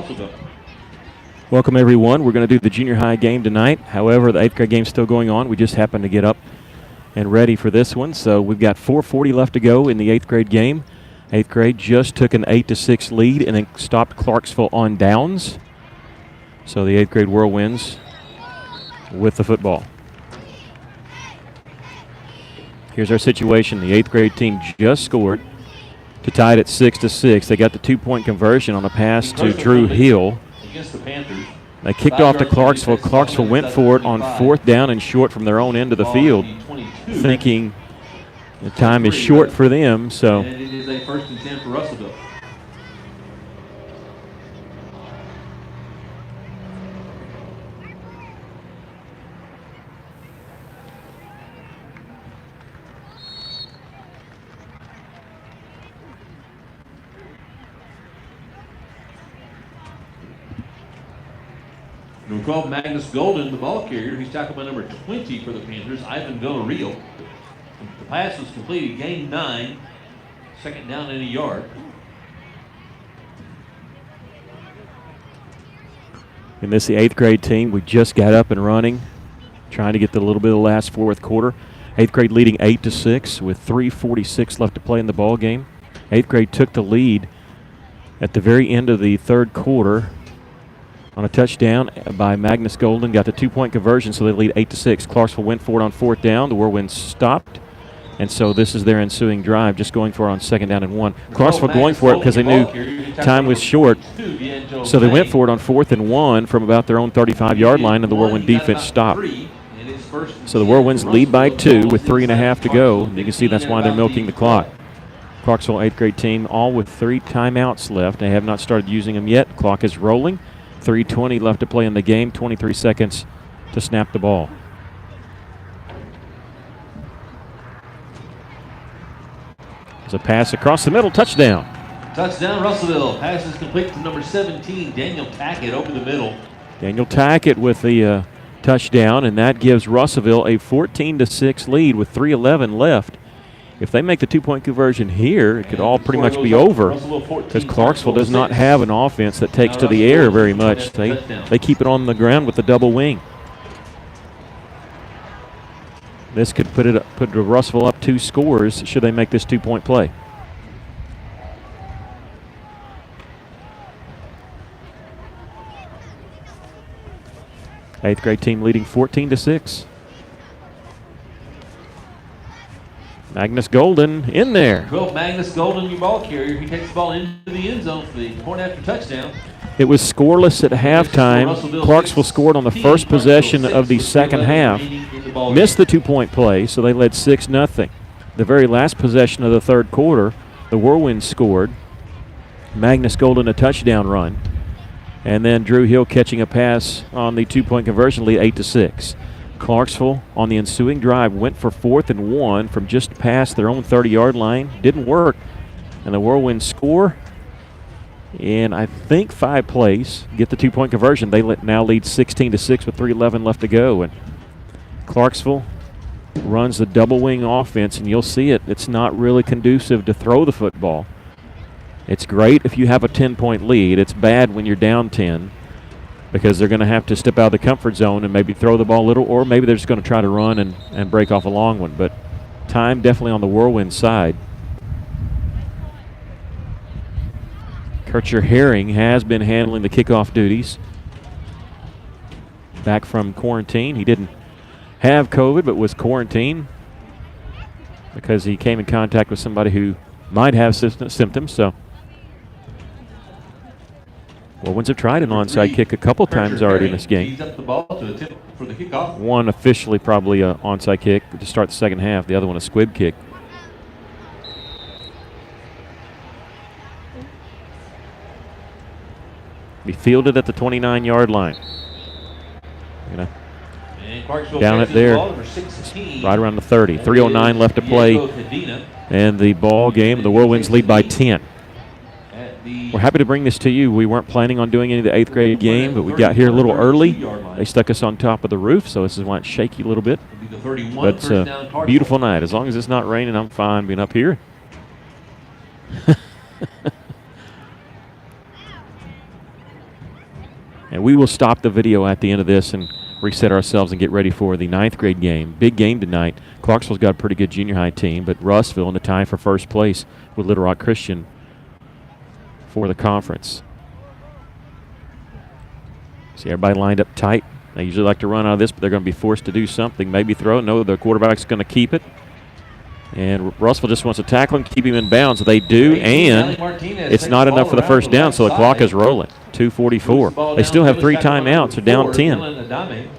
Russellville. Welcome, everyone. We're going to do the junior high game tonight. However, the 8th grade game is still going on. We just happened to get up and ready for this one. So we've got 4:40 left to go in the 8th grade game. 8th grade just took an 8-6 lead and then stopped Clarksville on downs. So the 8th grade Whirlwinds with the football. Here's our situation. The 8th grade team just scored to tie it at 6-6. They got the 2-point conversion on a pass to Drew Hill. Against the Panthers. They kicked off to Clarksville. Clarksville went for it on 4th down and short from their own end of the field, thinking the time is short for them. So and it is a 1st and 10 for Russellville. Number 12, Magnus Golden, the ball carrier. He's tackled by number 20 for the Panthers, Ivan Villarreal. The pass was completed, gain 9, 2nd down and a yard. And this is the 8th grade team. We just got up and running, trying to get the little bit of the last 4th quarter. 8th grade leading 8-6 with 3:46 left to play in the ball game. 8th grade took the lead at the very end of the 3rd quarter on a touchdown by Magnus Golden. Got the 2-point conversion, so they lead 8-6. Clarksville went for it on 4th down. The Whirlwinds stopped, and so this is their ensuing drive, just going for it on 2nd down and 1. Clarksville going for it because they knew time was short, so they went for it on 4th and 1 from about their own 35-yard line, and the Whirlwind defense stopped. So the Whirlwinds lead by 2 with 3.5 to go. You can see that's why they're milking the clock. Clarksville 8th grade team all with 3 timeouts left. They have not started using them yet. Clock is rolling. 3:20 left to play in the game, 23 seconds to snap the ball. There's a pass across the middle, touchdown. Touchdown, Russellville. Pass is complete to number 17, Daniel Tackett, over the middle. Daniel Tackett with the touchdown, and that gives Russellville a 14-6 lead with 3:11 left. If they make the 2-point conversion here, it could all pretty much be over, because Clarksville does not have an offense that takes to the air very much. They keep it on the ground with the double wing. This could put Russellville up 2 scores should they make this 2-point play. Eighth grade team leading 14-6. Magnus Golden in there. 12, Magnus Golden, your ball carrier. He takes the ball into the end zone for the point after touchdown. It was scoreless at halftime. Clarksville scored on the first possession of the second half. Missed the 2-point play, so they led 6-0. The very last possession of the 3rd quarter, the Whirlwinds scored. Magnus Golden a touchdown run. And then Drew Hill catching a pass on the 2-point conversion, lead 8-6. Clarksville on the ensuing drive went for 4th and 1 from just past their own 30-yard line. Didn't work. And the Whirlwinds score in, I think, 5 plays. Get the 2-point conversion. They now lead 16-6 with 3:11 left to go. And Clarksville runs the double wing offense, and you'll see it. It's not really conducive to throw the football. It's great if you have a 10-point lead. It's bad when you're down 10. Because they're going to have to step out of the comfort zone and maybe throw the ball a little, or maybe they're just going to try to run and break off a long one. But time definitely on the Whirlwind side. Kircher Herring has been handling the kickoff duties. Back from quarantine. He didn't have COVID, but was quarantined because he came in contact with somebody who might have symptoms. So Whirlwinds have tried an onside kick a couple times already in this game. One officially probably an onside kick to start the second half. The other one a squib kick. Be fielded at the 29-yard line. Down it there, right around the 30. 3:09 left to play, and the ball game. The Whirlwinds lead by 10. We're happy to bring this to you. We weren't planning on doing any of the 8th grade game, but we got here a little early. They stuck us on top of the roof, so this is why it's shaky a little bit. But it's a beautiful night. As long as it's not raining, I'm fine being up here. And we will stop the video at the end of this and reset ourselves and get ready for the 9th grade game. Big game tonight. Clarksville's got a pretty good junior high team, but Russellville in the tie for first place with Little Rock Christian for the conference. See everybody lined up tight. They usually like to run out of this, but they're going to be forced to do something. Maybe throw. No, the quarterback's going to keep it. And Russellville just wants to tackle him, keep him in bounds. They do, and it's not enough for the first down, so the clock is rolling. 2:44. They still have 3 timeouts. They're down 10.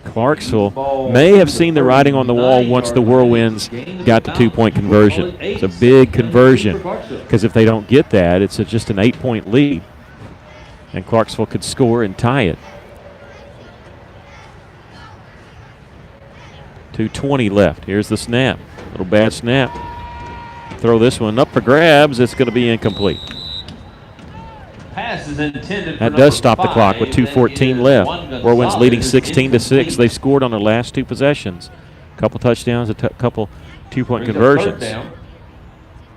Clarksville may have seen the writing on the wall once the Whirlwinds got the 2-point conversion. It's a big conversion because if they don't get that, it's just an 8-point lead. And Clarksville could score and tie it. 2:20 left. Here's the snap. Little bad snap. Throw this one up for grabs. It's going to be incomplete. Pass is intended. That does stop the clock with 2:14 left. Whirlwinds leading 16-6. They've scored on their last 2 possessions. A couple touchdowns, a couple 2-point conversions.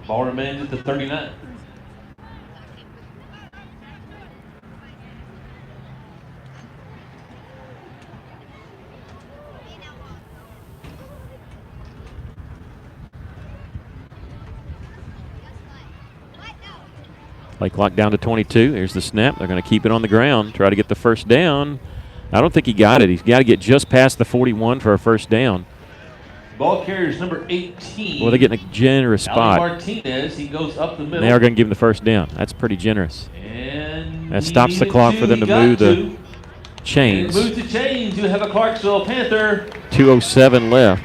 Ball remains at the 39. Play clock down to 22. Here's the snap. They're going to keep it on the ground, try to get the first down. I don't think he got it. He's got to get just past the 41 for a first down. Ball carrier's number 18. Well, they're getting a generous spot. Martinez, he goes up the middle. They are going to give him the first down. That's pretty generous. And that stops the clock for them to move the chains. Move the chains. You have a Clarksville Panther. 2:07 left.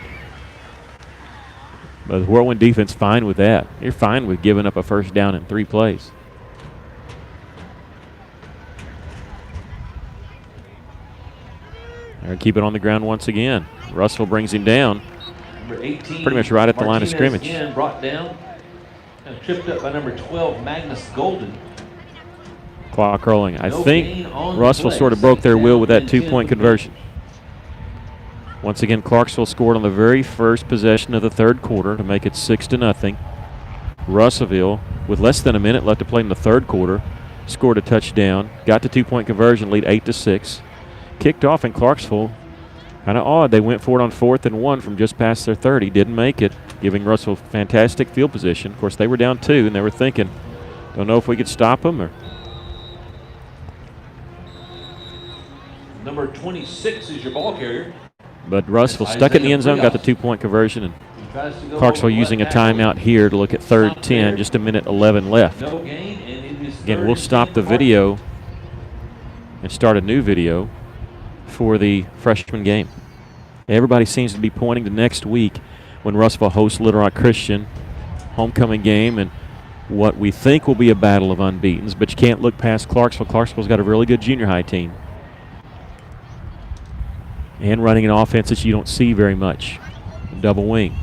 But the Whirlwind defense fine with that. You're fine with giving up a first down in 3 plays. They're going to keep it on the ground once again. Russell brings him down. Number 18, pretty much right at the line of scrimmage. Again, brought down. And tripped up by number 12, Magnus Golden. Clock rolling. I think Russell sort of broke their will with that 2-point conversion. Once again, Clarksville scored on the very first possession of the 3rd quarter to make it 6-0. Russellville, with less than a minute left to play in the 3rd quarter, scored a touchdown, got the 2-point conversion, lead 8-6. Kicked off in Clarksville. Kind of odd. They went for it on 4th and 1 from just past their 30. Didn't make it, giving Russell fantastic field position. Of course, they were down 2, and they were thinking, don't know if we could stop them. Or number 26 is your ball carrier. But Russell stuck in the end zone, got the 2-point conversion, and Clarksville using a timeout here to look at 3rd 10, just a minute 11 left. Again, we'll stop the video and start a new video for the freshman game. Everybody seems to be pointing to next week when Russellville hosts Little Rock Christian, homecoming game, and what we think will be a battle of unbeatens, but you can't look past Clarksville. Clarksville's got a really good junior high team and running an offense that you don't see very much, double wing.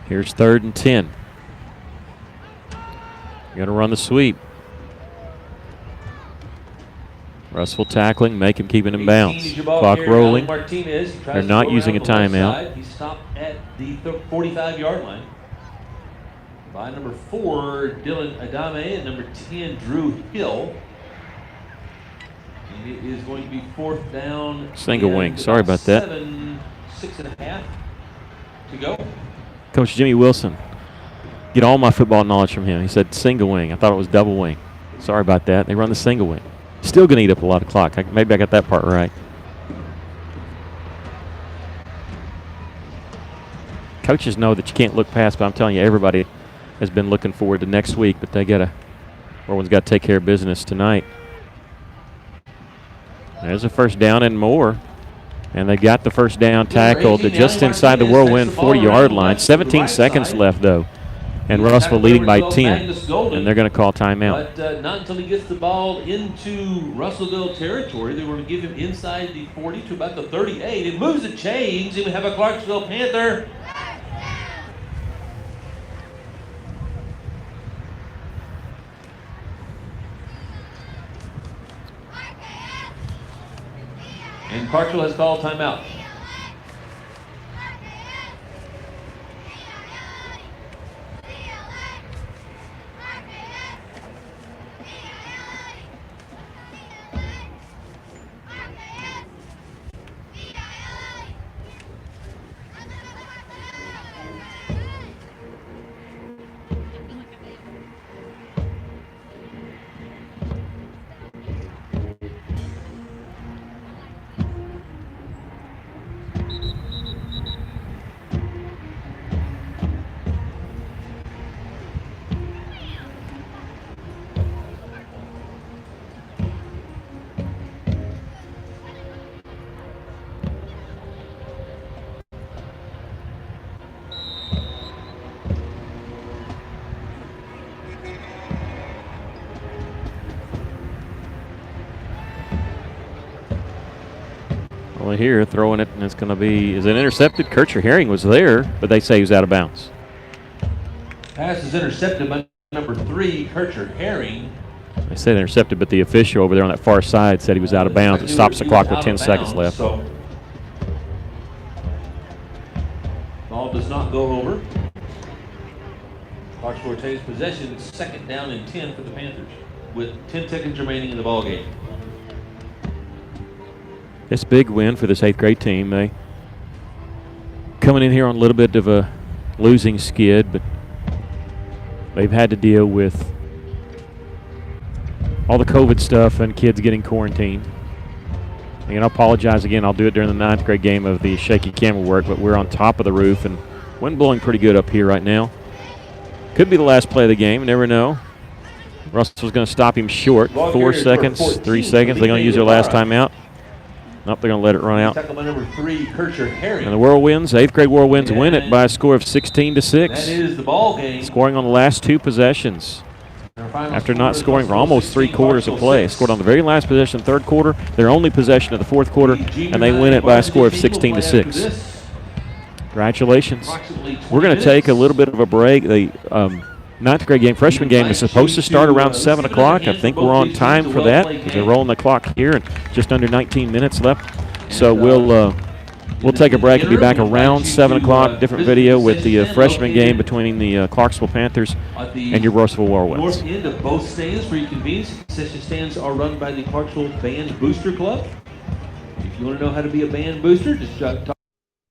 Here's 3rd and 10. You're going to run the sweep. Russell tackling, make him keep it in bounds. Clock rolling. They're not using a timeout. He stopped at the 45-yard line by number 4, Dylan Adame, and number 10, Drew Hill. And it is going to be 4th down. Single wing. Sorry about that. 6.5 to go. Coach Jimmy Wilson, get all my football knowledge from him. He said single wing. I thought it was double wing. Sorry about that. They run the single wing. Still going to eat up a lot of clock. Maybe I got that part right. Coaches know that you can't look past, but I'm telling you, everybody has been looking forward to next week, but everyone's got to take care of business tonight. There's a first down and more. And they got the first down tackled to just inside the Whirlwind 40-yard line. 17 seconds left, though. And Russellville leading by 10, and they're going to call timeout. But not until he gets the ball into Russellville territory. They were going to give him inside the 40 to about the 38. It moves the chains, and we have a Clarksville Panther. And Clarksville has called timeout. Well, here throwing it, and it's going to be, is it intercepted? Kircher Herring was there, but they say he was out of bounds. Pass is intercepted by number 3, Kircher Herring. They said intercepted, but the official over there on that far side said he was out of bounds. It stops the clock with 10 seconds left. So ball does not go over. Clarksville retains possession. It's second down and 10 for the Panthers with 10 seconds remaining in the ball game. It's a big win for this 8th grade team. They coming in here on a little bit of a losing skid, but they've had to deal with all the COVID stuff and kids getting quarantined. And I apologize again. I'll do it during the 9th grade game of the shaky camera work, but we're on top of the roof and wind blowing pretty good up here right now. Could be the last play of the game. You never know. Russell's going to stop him short. 4 seconds, 3 seconds. They're going to use their last timeout. Nope, they're going to let it run out. Number 3, Kircher Herring. And the Whirlwinds, 8th grade Whirlwinds, win it by a score of 16-6. That is the ball game. Scoring on the last 2 possessions. After not scoring for almost 3 quarters of play. Scored on the very last possession, 3rd quarter, their only possession of the 4th quarter, and they win it by a score of 16-6. Congratulations. We're going to take a little bit of a break. The 9th grade game, freshman game, is supposed to start around 7 o'clock. I think we're on time for that because they're rolling the clock here and just under 19 minutes left. So we'll take a break and be back around 7 o'clock. Different video with the freshman game between the Clarksville Panthers and your Russellville Whirlwinds. North end of both stands for your convenience. Concession stands are run by the Clarksville Band Booster Club. If you want to know how to be a band booster, just talk